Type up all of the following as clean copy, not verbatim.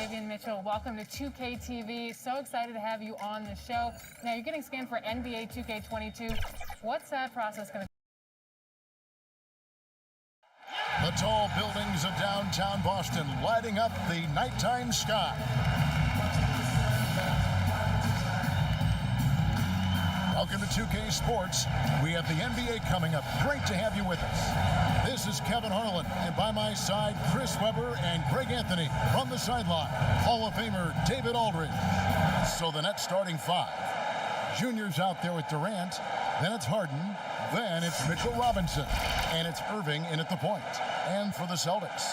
Davian Mitchell. Welcome to 2K TV. So excited to have you on the show. Now, you're getting scanned for NBA 2K22. What's that process going to be? The tall buildings of downtown Boston lighting up the nighttime sky. Welcome to 2K Sports. We have the NBA coming up. Great to have you with us. This is Kevin Harlan, and by my side, Chris Webber and Greg Anthony from the sideline. Hall of Famer David Aldridge. So the Nets starting five. Junior's out there with Durant. Then it's Harden. Then it's Mitchell Robinson. And it's Irving in at the point. And for the Celtics,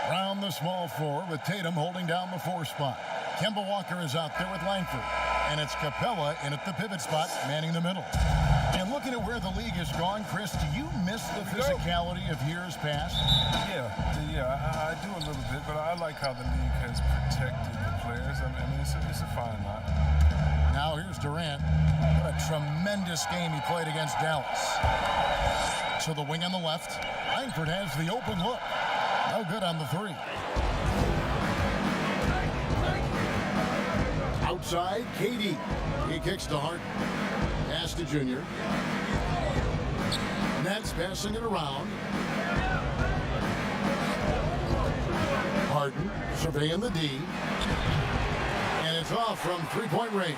Brown the small forward with Tatum holding down the 4 spot. Kemba Walker is out there with Langford. And it's Capella in at the pivot spot, manning the middle. And looking at where the league has gone, Chris, do you miss the physicality of years past? Yeah, I do a little bit, but I like how the league has protected the players. I mean, it's a fine line. Now here's Durant. What a tremendous game he played against Dallas. To the wing on the left. Langford has the open look. No good on the 3. Outside, KD. He kicks to Harden. Pass to Junior. Nets passing it around. Harden surveying the D. And it's off from 3-point range.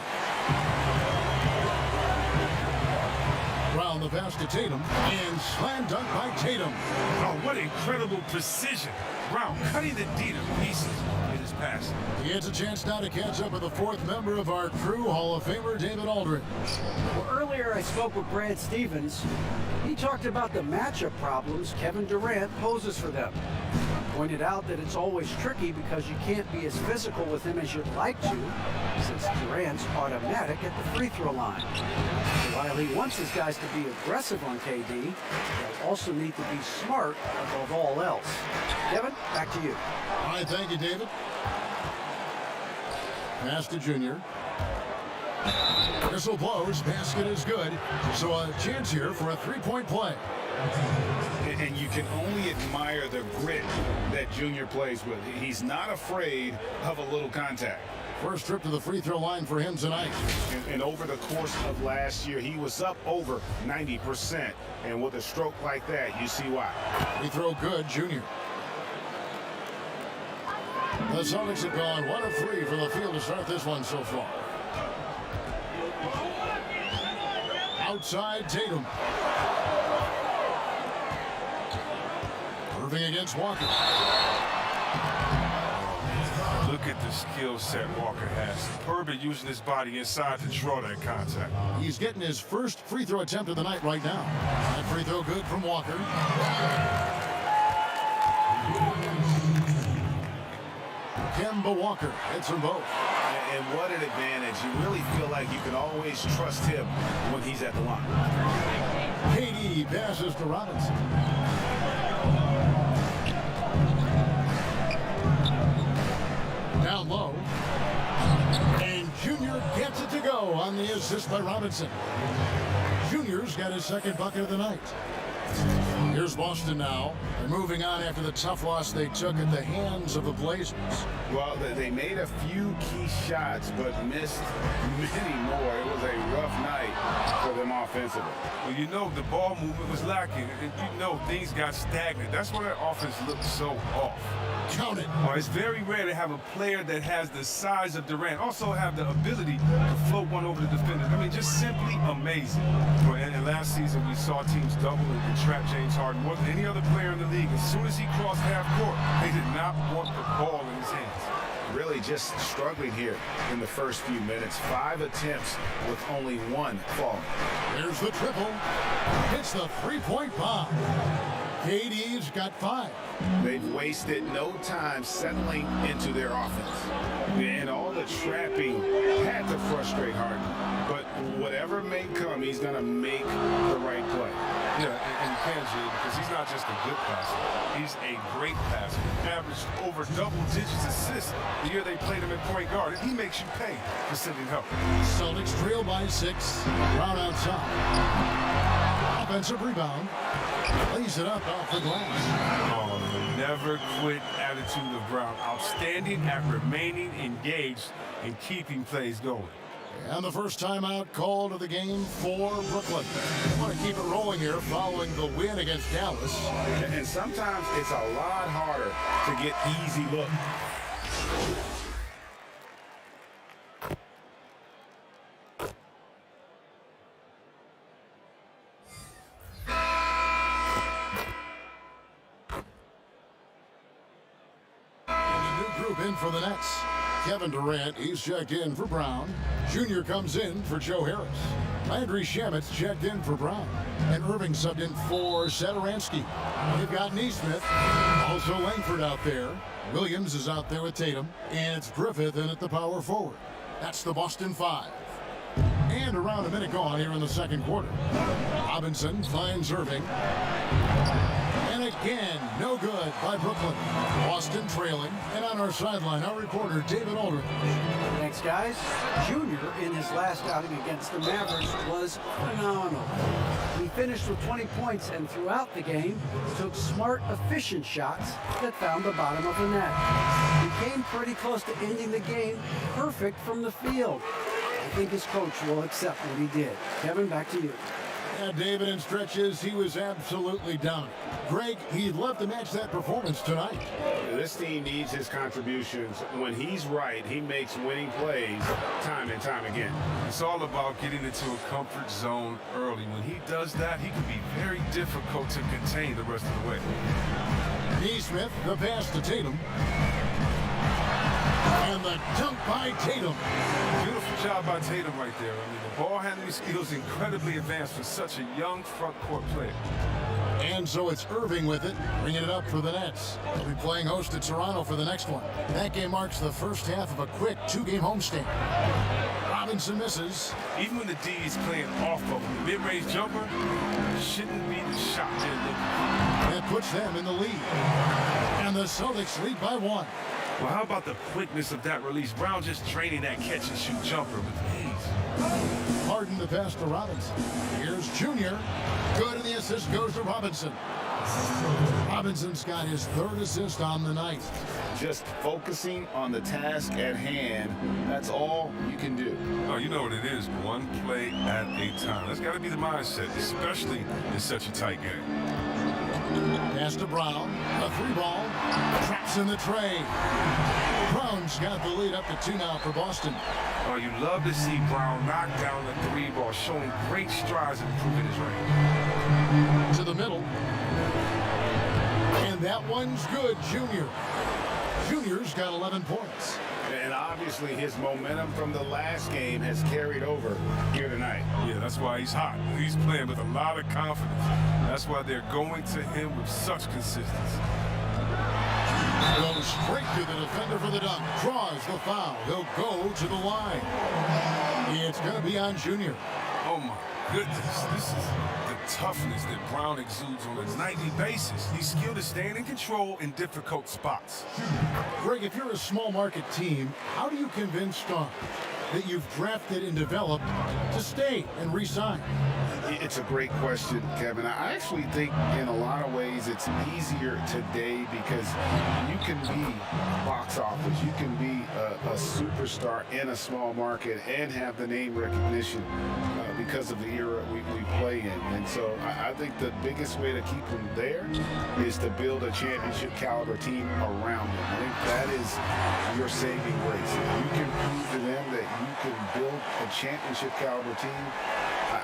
Brown the pass to Tatum. And slam dunk by Tatum. Oh, what incredible precision. Brown cutting the D to pieces in his pass. He has a chance now to catch up with the 4th member of our crew, Hall of Famer David Aldridge. Well, earlier I spoke with Brad Stevens. He talked about the matchup problems Kevin Durant poses for them. Pointed out that it's always tricky because you can't be as physical with him as you'd like to, since Durant's automatic at the free throw line. So while he wants his guys to be aggressive on KD, they'll also need to be smart above all else. Kevin, back to you. All right, thank you, David. Pass to Junior. Whistle blows, basket is good. So a chance here for a 3-point play. And you can only admire the grit that Junior plays with. He's not afraid of a little contact. First trip to the free throw line for him tonight. And over the course of last year, he was up over 90%. And with a stroke like that, you see why. Free throw good, Junior. The Celtics have gone 1 of 3 from the field to start this one so far. Outside, Tatum. Irving against Walker. Look at the skill set Walker has. Superb at using his body inside to draw that contact. He's getting his first free throw attempt of the night right now. That free throw good from Walker. Kemba Walker hits them both. And what an advantage. You really feel like you can always trust him when he's at the line. KD passes to Robinson. Down low. And Junior gets it to go on the assist by Robinson. Junior's got his 2nd bucket of the night. Here's Boston now. They're moving on after the tough loss they took at the hands of the Blazers. Well, they made a few key shots, but missed many more. It was a rough night for them offensively. Well, you know, the ball movement was lacking. And you know, things got stagnant. That's why that offense looked so off. Count it. Well, it's very rare to have a player that has the size of Durant also have the ability to float one over the defender. I mean, just simply amazing. And last season, we saw teams double and trap James Harden more than any other player in the league. As soon as he crossed half court, they did not want the ball in his hands. Really just struggling here in the first few minutes. 5 attempts with only 1 falling. There's the triple. It's the 3-point bomb. KD's got 5. They've wasted no time settling into their offense. And all the trapping had to frustrate Harden. But whatever may come, he's going to make the right play. Yeah, and you can, Jay, because he's not just a good passer. He's a great passer. He averaged over double-digit assists the year they played him at point guard, and he makes you pay for sending help. Celtics trail by 6. Brown outside. Offensive rebound. Lays it up off the glass. Oh, never quit attitude of Brown. Outstanding at remaining engaged and keeping plays going. And the first timeout called of the game for Brooklyn. They want to keep it rolling here following the win against Dallas. And sometimes it's a lot harder to get easy looks. In for the Nets. Kevin Durant, he's checked in for Brown. Junior comes in for Joe Harris. Landry Shamit's checked in for Brown. And Irving subbed in for Satoransky. They've got Neesmith, also Langford out there. Williams is out there with Tatum. And it's Griffith in at the power forward. That's the Boston Five. And around a minute gone here in the second quarter. Robinson finds Irving. And again, no good by Brooklyn. Boston trailing. And on our sideline, our reporter, David Aldridge. Thanks, guys. Junior, in his last outing against the Mavericks, was phenomenal. He finished with 20 points and throughout the game took smart, efficient shots that found the bottom of the net. He came pretty close to ending the game perfect from the field. I think his coach will accept what he did. Kevin, back to you. Yeah, David, in stretches, he was absolutely dominant. Greg, he'd love to match that performance tonight. This team needs his contributions. When he's right, he makes winning plays time and time again. It's all about getting into a comfort zone early. When he does that, he can be very difficult to contain the rest of the way. Neesmith, the pass to Tatum. And the dunk by Tatum. Beautiful job by Tatum right there. I mean, the ball handling skills incredibly advanced for such a young front court player. And so it's Irving with it, bringing it up for the Nets. They'll be playing host to Toronto for the next one. That game marks the first half of a quick two-game homestand. Robinson misses. Even when the D is playing off of him, the mid-range jumper shouldn't be the shot they're looking for. That puts them in the lead. And the Celtics lead by 1. Well, how about the quickness of that release? Brown just training that catch-and-shoot jumper with ease. Harden the pass to Robinson. Here's Junior. Good, and the assist goes to Robinson. Robinson's got his third assist on the night. Just focusing on the task at hand, that's all you can do. Oh, you know what it is. One play at a time. That's got to be the mindset, especially in such a tight game. Pass to Brown. A 3-ball. Traps in the tray. Brown's got the lead up to 2 now for Boston. Oh, you love to see Brown knock down the 3-ball, showing great strides in improving his range. To the middle. And that one's good, Junior. Junior's got 11 points. And obviously his momentum from the last game has carried over here tonight. Yeah, that's why he's hot. He's playing with a lot of confidence. That's why they're going to him with such consistency. Goes straight to the defender for the dunk. Draws the foul. He'll go to the line. It's going to be on Junior. Oh, my goodness. This is the toughness that Brown exudes on a nightly basis. He's skilled at staying in control in difficult spots. Greg, if you're a small market team, how do you convince stars that you've drafted and developed to stay and re-sign? It's a great question, Kevin. I actually think in a lot of ways it's easier today because you can be box office, you can be a superstar in a small market and have the name recognition because of the era we play in. And so I think the biggest way to keep them there is to build a championship caliber team around them. I think that is your saving grace. If you can prove to them that you can build a championship caliber team,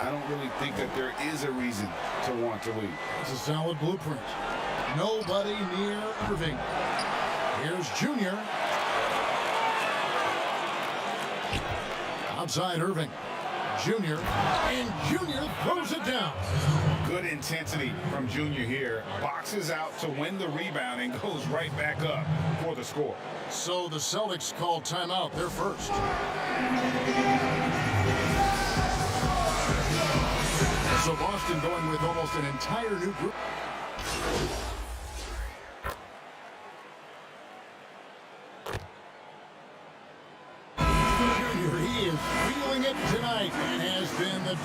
I don't really think that there is a reason to want to leave. It's a solid blueprint. Nobody near Irving. Here's Junior. Outside Irving. Junior. And Junior throws it down. Good intensity from Junior here. Boxes out to win the rebound and goes right back up for the score. So the Celtics call timeout. They're first. So Boston going with almost an entire new group. Junior, he is feeling it tonight and has been the...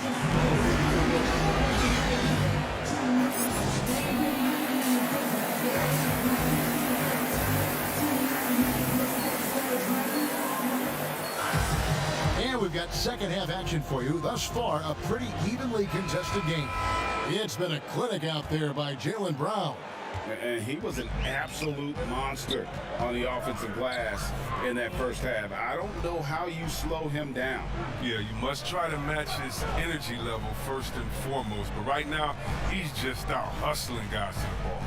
got second half action for you. Thus far, a pretty evenly contested game. It's been a clinic out there by Jaylen Brown. And he was an absolute monster on the offensive glass in that first half. I don't know how you slow him down. Yeah, you must try to match his energy level first and foremost. But right now, he's just out hustling guys to the ball.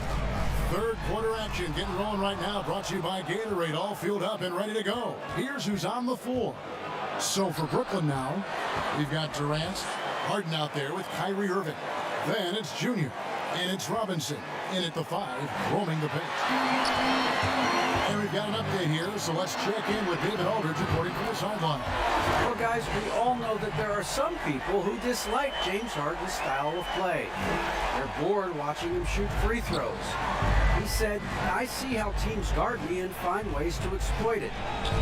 Third quarter action getting rolling right now. Brought to you by Gatorade. All filled up and ready to go. Here's who's on the floor. So for Brooklyn now, we've got Durant, Harden out there with Kyrie Irving. Then it's Junior, and it's Robinson in at the 5, roaming the paint. And we've got an update here, so let's check in with David Aldridge reporting from the sideline. Well, guys, we all know that there are some people who dislike James Harden's style of play. They're bored watching him shoot free throws. He said, "I see how teams guard me and find ways to exploit it.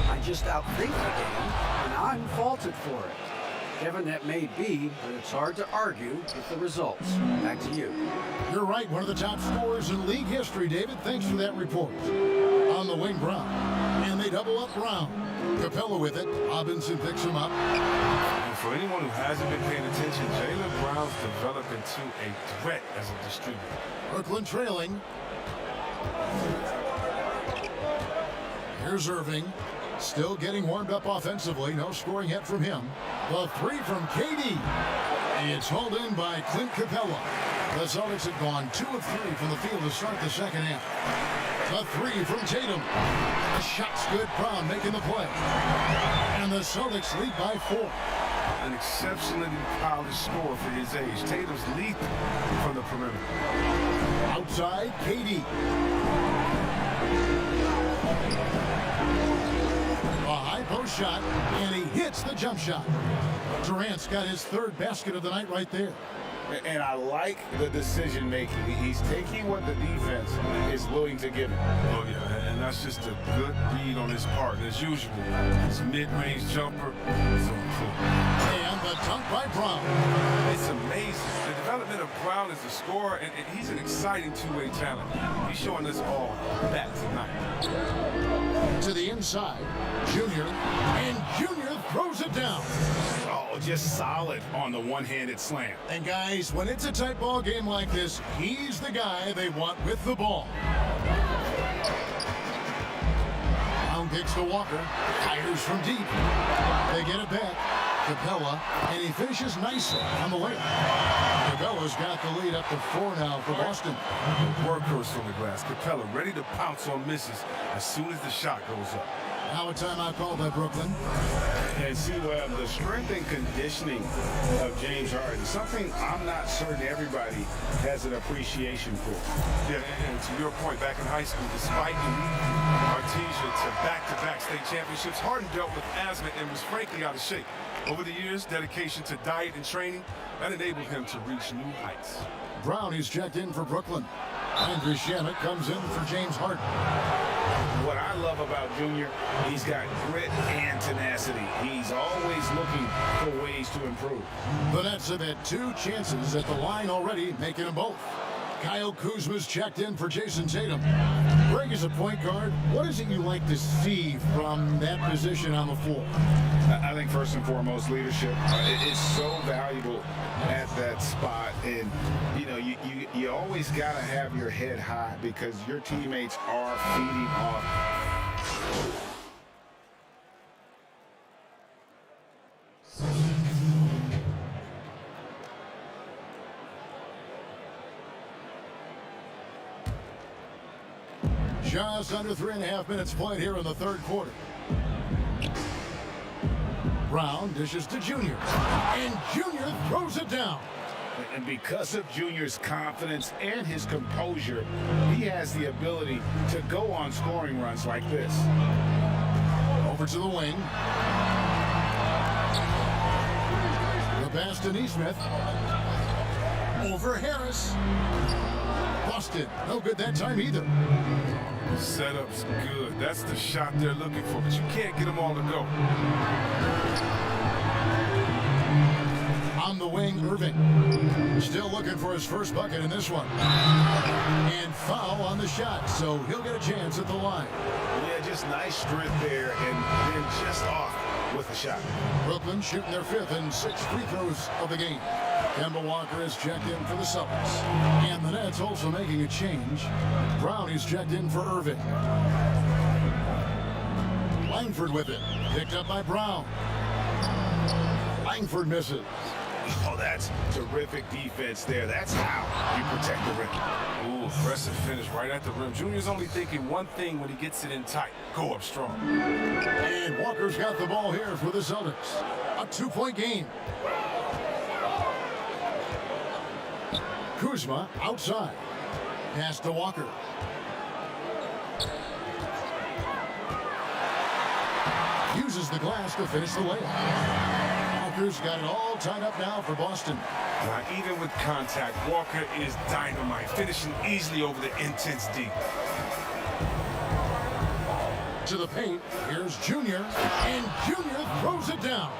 I just outthink the game, and I'm faulted for it." Kevin, that may be, but it's hard to argue with the results. Back to you. You're right, one of the top scorers in league history, David. Thanks for that report. On the wing, Brown. And they double up Brown. Capella with it. Robinson picks him up. And for anyone who hasn't been paying attention, Jaylen Brown's developed into a threat as a distributor. Brooklyn trailing. Here's Irving. Still getting warmed up offensively. No scoring yet from him. The 3 from KD. It's hauled in by Clint Capella. The Celtics have gone 2 of 3 from the field to start the second half. The 3 from Tatum. The shot's good. Brown making the play. And the Celtics lead by 4. An exceptionally polished scorer for his age. Tatum's lethal from the perimeter. Outside, KD. A high post shot, and he hits the jump shot. Durant's got his 3rd basket of the night right there. And I like the decision making. He's taking what the defense is willing to give him. Oh, yeah, and that's just a good read on his part. As usual, his mid-range jumper is on point. And the dunk by Brown. It's amazing. The development of Brown as a scorer, and he's an exciting two-way talent. He's showing us all that tonight. To the inside, Junior, and Junior throws it down. Oh, just solid on the one-handed slam. And guys, when it's a tight ball game like this, he's the guy they want with the ball. Brown kicks to Walker, fires from deep. They get it back. Capella, and he finishes nicely on the layup. Capella's got the lead up to 4 now for Boston. Workhorse on the glass. Capella ready to pounce on misses as soon as the shot goes up. Now a timeout called by Brooklyn. And see, the strength and conditioning of James Harden, something I'm not certain everybody has an appreciation for. Yeah, and to your point, back in high school, despite leading Artesia to back-to-back state championships, Harden dealt with asthma and was frankly out of shape. Over the years, dedication to diet and training, that enabled him to reach new heights. Brown is checked in for Brooklyn. Andrew Shamet comes in for James Harden. What I love about Junior, he's got grit and tenacity. He's always looking for ways to improve. The Nets have had 2 chances at the line already, making them both. Kyle Kuzma's checked in for Jason Tatum. Greg is a point guard. What is it you like to see from that position on the floor? I think first and foremost, leadership is so valuable at that spot. And, you know, you always got to have your head high because your teammates are feeding off. Just under 3.5 minutes played here in the 3rd quarter. Brown dishes to Junior, and Junior throws it down. And because of Junior's confidence and his composure, he has the ability to go on scoring runs like this. Over to the wing. The pass to Nesmith. Over Harris. Busted. No good that time either. Setup's good. That's the shot they're looking for, but you can't get them all to go. On the wing, Irving. Still looking for his first bucket in this one. And foul on the shot, so he'll get a chance at the line. Yeah, just nice strength there, and then just off with the shot. Brooklyn shooting their 5th and 6th free throws of the game. Kemba Walker is checked in for the Celtics. And the Nets also making a change. Brown is checked in for Irving. Langford with it. Picked up by Brown. Langford misses. Oh, that's terrific defense there. That's how you protect the rim. Ooh, impressive finish right at the rim. Junior's only thinking one thing when he gets it in tight. Go up strong. And Walker's got the ball here for the Celtics. A 2-point game. Kuzma outside. Pass to Walker. Uses the glass to finish the layup. Walker's got it all tied up now for Boston. Now, even with contact, Walker is dynamite, finishing easily over the intense D. To the paint, here's Junior, and Junior throws it down.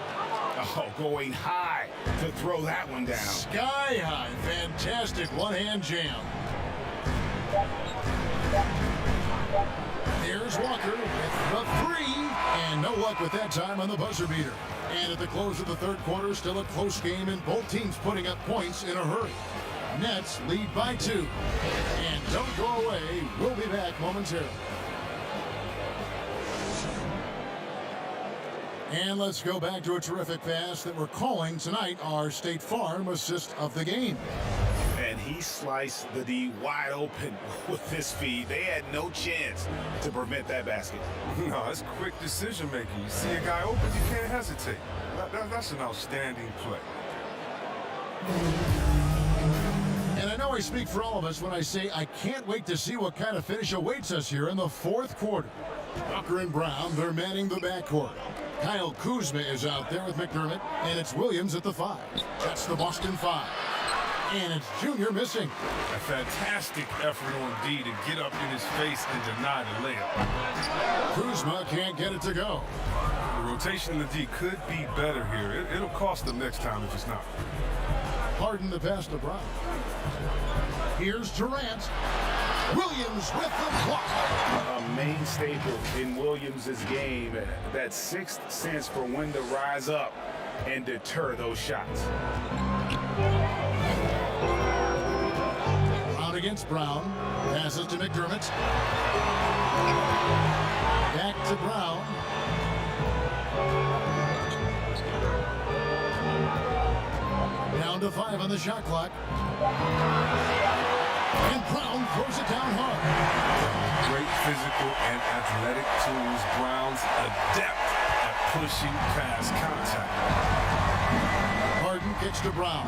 Oh, going high to throw that one down. Sky high, fantastic one-hand jam. Here's Walker with the 3, and no luck with that time on the buzzer beater. And at the close of the third quarter, still a close game, and both teams putting up points in a hurry. Nets lead by 2. And don't go away, we'll be back momentarily. And let's go back to a terrific pass that we're calling tonight our State Farm assist of the game. And he sliced the D wide open with his feed. They had no chance to prevent that basket. No, it's quick decision making. You see a guy open, you can't hesitate. That's an outstanding play. And I know I speak for all of us when I say I can't wait to see what kind of finish awaits us here in the fourth quarter. Walker and Brown, they're manning the backcourt. Kyle Kuzma is out there with McDermott, and it's Williams at the 5. That's the Boston 5. And it's Junior missing. A fantastic effort on D to get up in his face and deny the layup. Kuzma can't get it to go. The rotation in the D could be better here. It'll cost them next time if it's not. Harden the pass to Brown. Here's Durant. Williams with the block. A main staple in Williams' game. That sixth sense for when to rise up and deter those shots. Brown against Brown. Passes to McDermott. Back to Brown. Down to 5 on the shot clock. And Brown throws it down hard. Great physical and athletic tools. Brown's adept at pushing past contact. Harden kicks to Brown.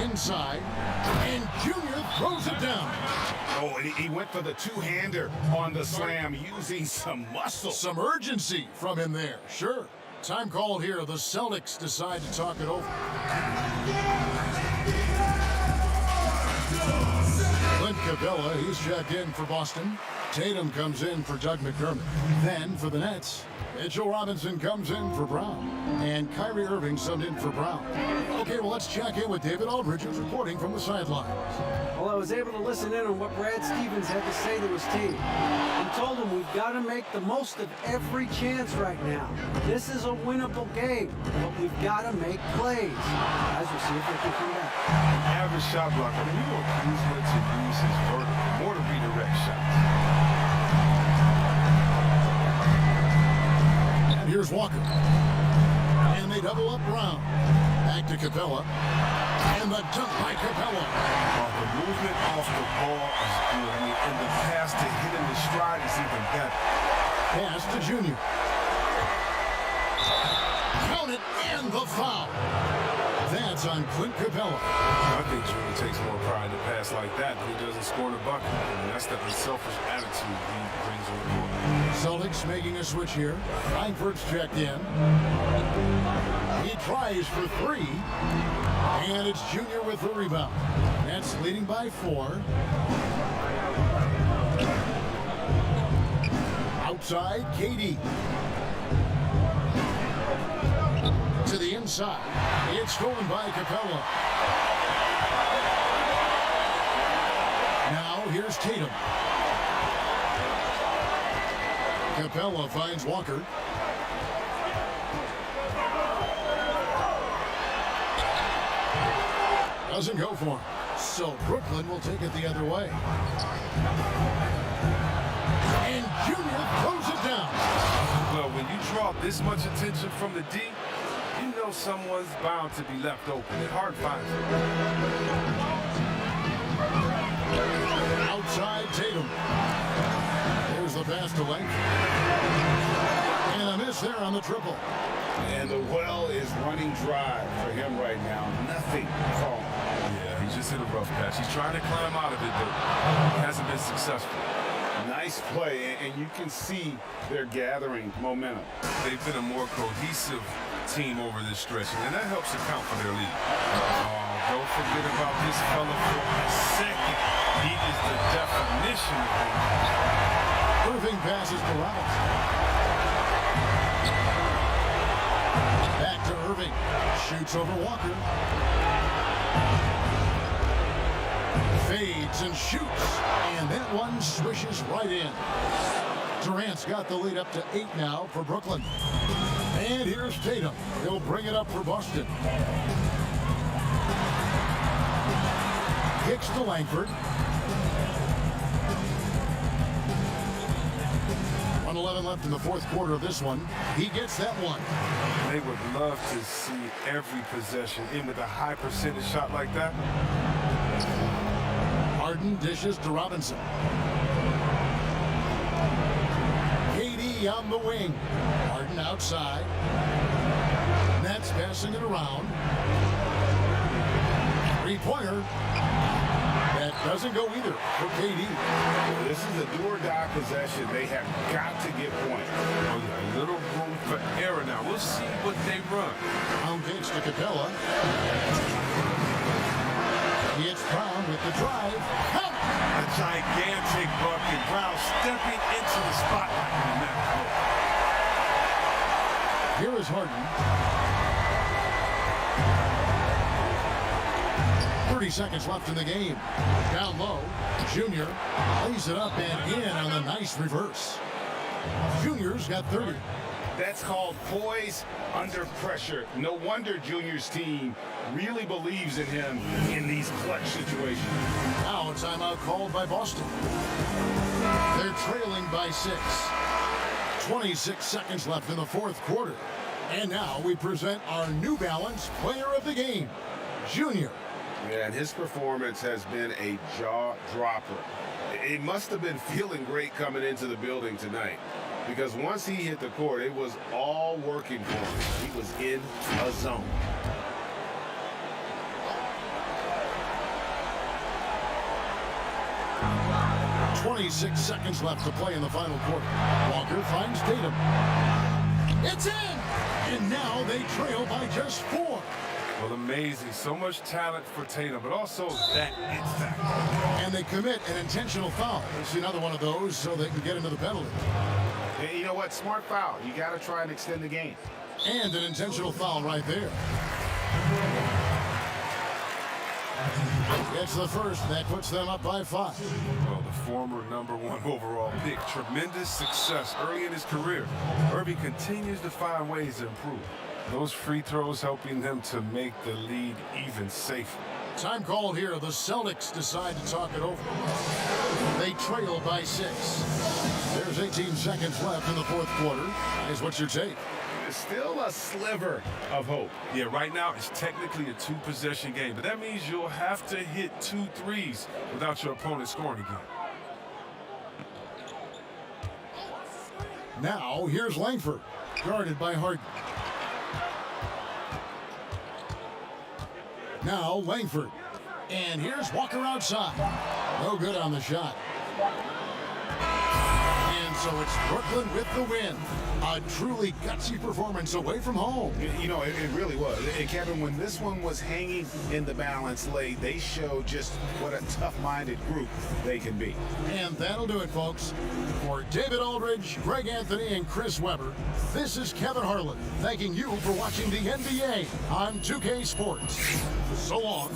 Inside. And Junior throws it down. Oh, and he went for the two-hander on the slam using some muscle. Some urgency from him there. Sure. Time called here. The Celtics decide to talk it over. Clint Capella, he's checked in for Boston. Tatum comes in for Doug McDermott. Then for the Nets, Mitchell Robinson comes in for Brown. And Kyrie Irving subbed in for Brown. Okay, well, let's check in with David Aldridge, who's reporting from the sidelines. Well, I was able to listen in on what Brad Stevens had to say to his team. He told them we've got to make the most of every chance right now. This is a winnable game, but we've got to make plays. Guys, we'll see if they can come back. Average shot blocker. I mean, you want Kuzma to use his vertical more to redirect shots. And here's Walker. And they double up Brown. Back to Capella. And the dunk by Capella. The movement off the ball is good. I mean, in the pass to hit him in stride is even better. Pass to Junior. Count it, and the foul. That's on Clint Capella. I think Junior takes more pride in a pass like that than he does in scoring a bucket. I mean, that's the unselfish attitude he brings on the court. Celtics making a switch here. Langford's checked in. He tries for 3. And it's Junior with the rebound. Nets leading by 4. Outside, KD. To the inside. It's stolen by Capella. Now here's Tatum. Capella finds Walker. Doesn't go for him. So Brooklyn will take it the other way. And Junior throws it down. Well, when you draw this much attention from the D, you know someone's bound to be left open. And Hart finds it. Outside Tatum. There's the pass to length. And a miss there on the triple. And the well is running dry for him right now. Nothing falling. Yeah, he just hit a rough patch. He's trying to climb out of it, but he hasn't been successful. Nice play, and you can see they're gathering momentum. They've been a more cohesive team over this stretch, and that helps account for their lead. Don't forget about this fella for a second. He is the definition of it. Irving passes to Robinson. Back to Irving. Shoots over Walker. Fades and shoots. And that one swishes right in. Durant's got the lead up to 8 now for Brooklyn. And here's Tatum. He'll bring it up for Boston. Kicks to Langford. 1:11 left in the fourth quarter of this one. He gets that one. They would love to see every possession in with a high percentage shot like that. Harden dishes to Robinson. KD on the wing. Harden outside. Nets passing it around. Three-pointer. That doesn't go either for KD. This is a do-or-die possession. They have got to get points. Oh, yeah, a little room for error now. We'll see what they run. Brown takes to Capella. It's Brown with the drive. Count! A gigantic bucket. Brown stepping into the spotlight in that play. Here is Harden. 30 seconds left in the game. Down low, Junior lays it up and in on the nice reverse. Junior's got 30. That's called poise under pressure. No wonder Junior's team really believes in him in these clutch situations. Now a timeout called by Boston. They're trailing by 6. 26 seconds left in the fourth quarter. And now we present our New Balance Player of the Game, Junior. Yeah, and his performance has been a jaw-dropper. It must have been feeling great coming into the building tonight, because once he hit the court, it was all working for him. He was in a zone. .26 seconds left to play in the final quarter. Walker finds Tatum. It's in! And now they trail by just 4. Well, amazing. So much talent for Tatum, but also that it factor. And they commit an intentional foul. It's another one of those so they can get into the penalty. And you know what? Smart foul. You got to try and extend the game. And an intentional foul right there. Gets the first. That puts them up by 5. Well, the former #1 overall pick, tremendous success early in his career. Irving continues to find ways to improve. Those free throws helping them to make the lead even safer. Time called here. The Celtics decide to talk it over. They trail by 6. There's 18 seconds left in the fourth quarter. Guys, what's your take? Still a sliver of hope. Yeah, right now it's technically a 2-possession game, but that means you'll have to hit 2 threes without your opponent scoring again. Now, here's Langford, guarded by Harden. Now, Langford. And here's Walker outside. No good on the shot. And so it's Brooklyn with the win. A truly gutsy performance away from home. You know, it really was. And Kevin, when this one was hanging in the balance late, they showed just what a tough-minded group they can be. And that'll do it, folks. For David Aldridge, Greg Anthony, and Chris Webber, this is Kevin Harlan thanking you for watching the NBA on 2K Sports. So long.